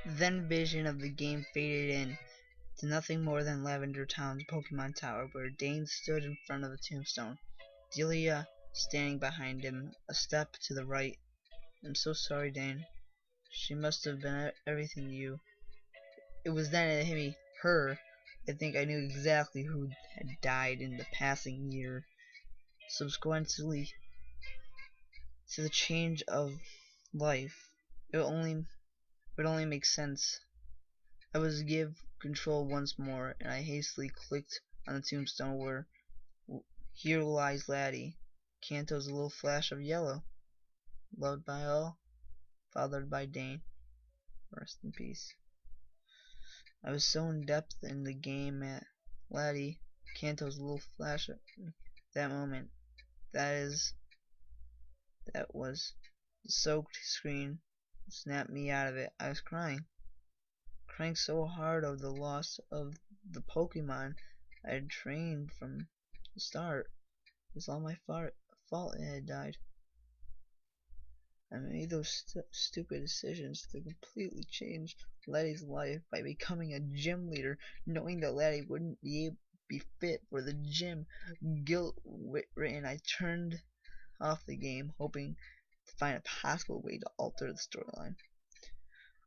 Then vision of the game faded in to nothing more than Lavender Town's Pokemon Tower, where Dane stood in front of the tombstone, Delia standing behind him, a step to the right. I'm so sorry, Dane. She must have been everything to you. It was then it hit me, her. I think I knew exactly who had died in the passing year. Subsequently to the change of life, it would only make sense. I was give control once more, and I hastily clicked on the tombstone where here lies Laddie. Kanto's little flash of yellow. Loved by all, fathered by Dane. Rest in peace. I was so in depth in the game at Laddie, Kanto's little flash at that moment. That was the soaked screen snapped me out of it. I was crying so hard of the loss of the Pokemon I had trained from the start. It was all my fault it had died. I made those stupid decisions to completely change Laddie's life by becoming a gym leader, knowing that Laddie wouldn't be fit for the gym. Guilt-ridden, I turned off the game, hoping to find a possible way to alter the storyline.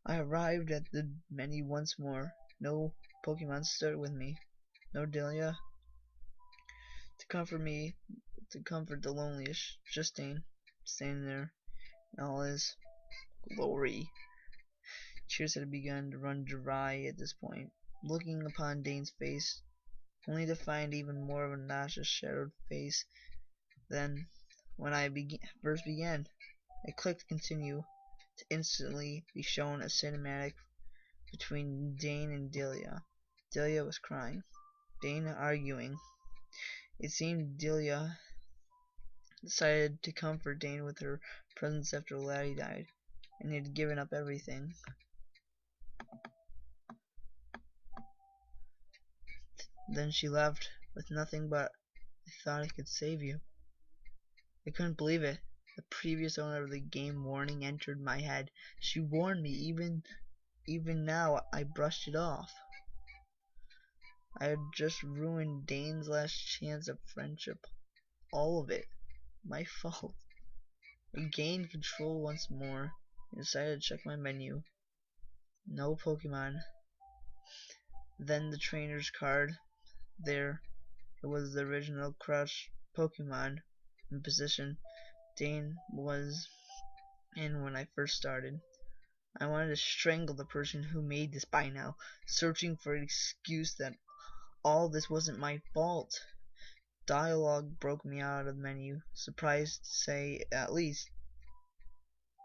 I arrived at the menu once more. No Pokemon stood with me. No Delia to comfort me, to comfort the loneliest. Just Dane, standing there in all his glory. Tears had begun to run dry at this point, looking upon Dane's face, only to find even more of a nauseous shadowed face than when I first began. I clicked continue to instantly be shown a cinematic between Dane and Delia. Delia was crying, Dane arguing. It seemed Delia decided to comfort Dane with her presence after Laddie died, and he had given up everything. Then she left with nothing but, I thought I could save you. I couldn't believe it. The previous owner of the game warning entered my head. She warned me. Even now I brushed it off. I had just ruined Dane's last chance of friendship. All of it. My fault. I gained control once more and decided to check my menu. No Pokemon. Then the trainer's card. There it was, the original Crush Pokemon in position Dane was in when I first started. I wanted to strangle the person who made this by now, searching for an excuse that all this wasn't my fault. Dialogue broke me out of the menu. Surprised to say, at least.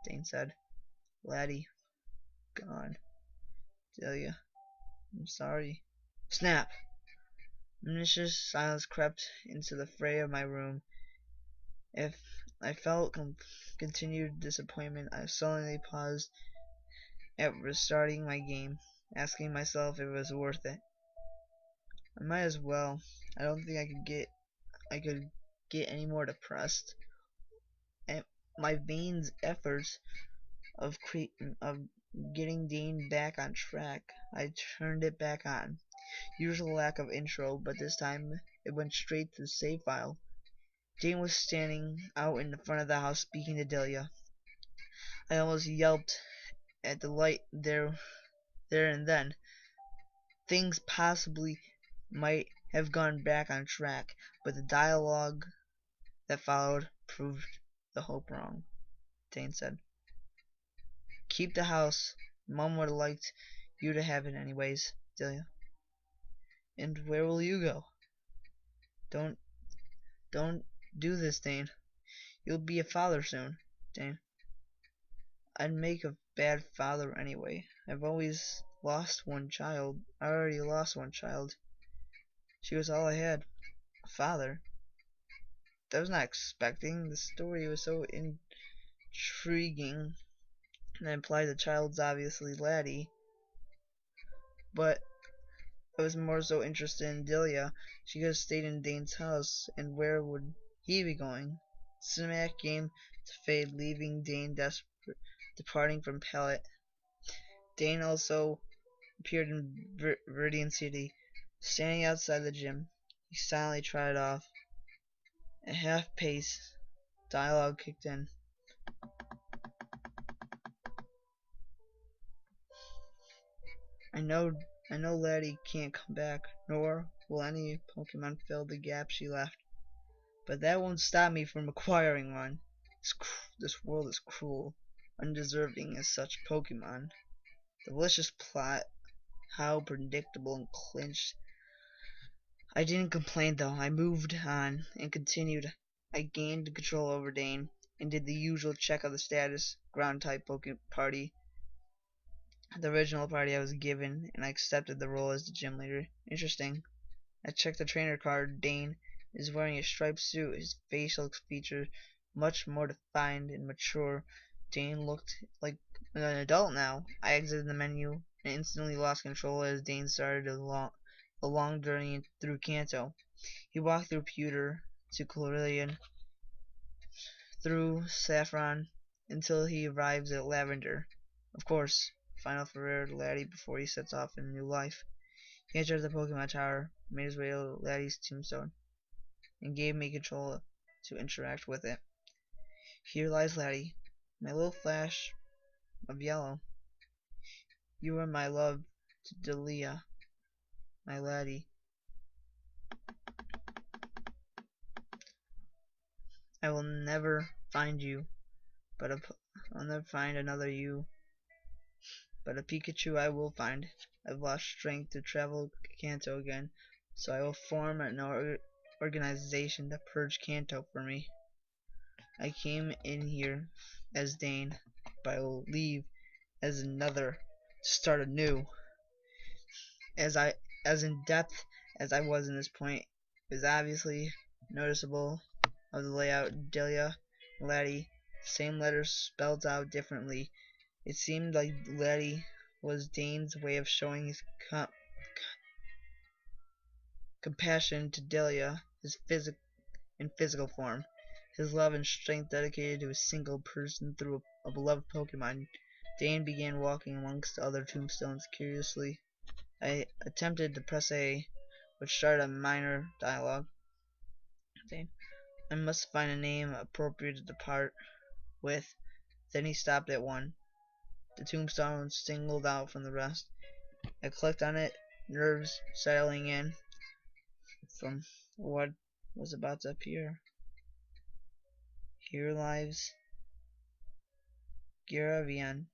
Dane said, Laddie, gone. Delia, I'm sorry. Snap! Malicious silence crept into the fray of my room. If I felt continued disappointment, I suddenly paused at restarting my game, asking myself if it was worth it. I might as well. I don't think I could get any more depressed. And my vain efforts of getting Dane back on track, I turned it back on. Usual lack of intro, but this time it went straight to the save file. Dane was standing out in the front of the house speaking to Delia. I almost yelped at the light there and then. Things possibly might have gone back on track, but the dialogue that followed proved the hope wrong. Dane said, Keep the house. Mom would have liked you to have it anyways, Delia. And where will you go? Don't do this, Dane. You'll be a father soon, Dane. I'd make a bad father anyway. I've always lost one child. I already lost one child. She was all I had. A father. I was not expecting. The story was so intriguing and implied the child's obviously Laddie. But I was more so interested in Delia. She could have stayed in Dane's house, and where would he be going? Cinematic came to fade, leaving Dane departing from Pallet. Dane also appeared in Viridian City. Standing outside the gym, he silently trotted off. At half pace, dialogue kicked in. I know, Laddie can't come back, nor will any Pokemon fill the gap she left. But that won't stop me from acquiring one. This world is cruel, undeserving as such Pokemon. The malicious plot, how predictable and clinched. I didn't complain though. I moved on and continued. I gained control over Dane and did the usual check of the status, ground type Pokemon party, the original party I was given, and I accepted the role as the gym leader. Interesting. I checked the trainer card. Dane is wearing a striped suit, his facial features much more defined and mature. Dane looked like an adult now. I exited the menu and instantly lost control as Dane started a long journey through Kanto. He walked through Pewter to Cerulean, through Saffron, until he arrives at Lavender. Of course, final farewell to Laddie before he sets off in a new life. He entered the Pokemon Tower, made his way to Laddie's tombstone, and gave me control to interact with it. Here lies Laddie, my little flash of yellow. You are my love to Delia, my Laddie. I will never find you, but I'll never find another you. But a Pikachu I will find. I've lost strength to travel Kanto again, so I will form an organization to purge Kanto for me. I came in here as Dane, but I will leave as another to start anew. As in depth as I was in this point, it was obviously noticeable of the layout. Delia, Laddie, same letters spelled out differently. It seemed like Laddie was Dane's way of showing his compassion to Delia, his physical form, his love and strength dedicated to a single person through a beloved Pokemon. Dane began walking amongst the other tombstones curiously. I attempted to press A, which started a minor dialogue. Dane, I must find a name appropriate to depart with. Then he stopped at one. The tombstone singled out from the rest. I clicked on it, nerves settling in from what was about to appear. Here lies Giravian,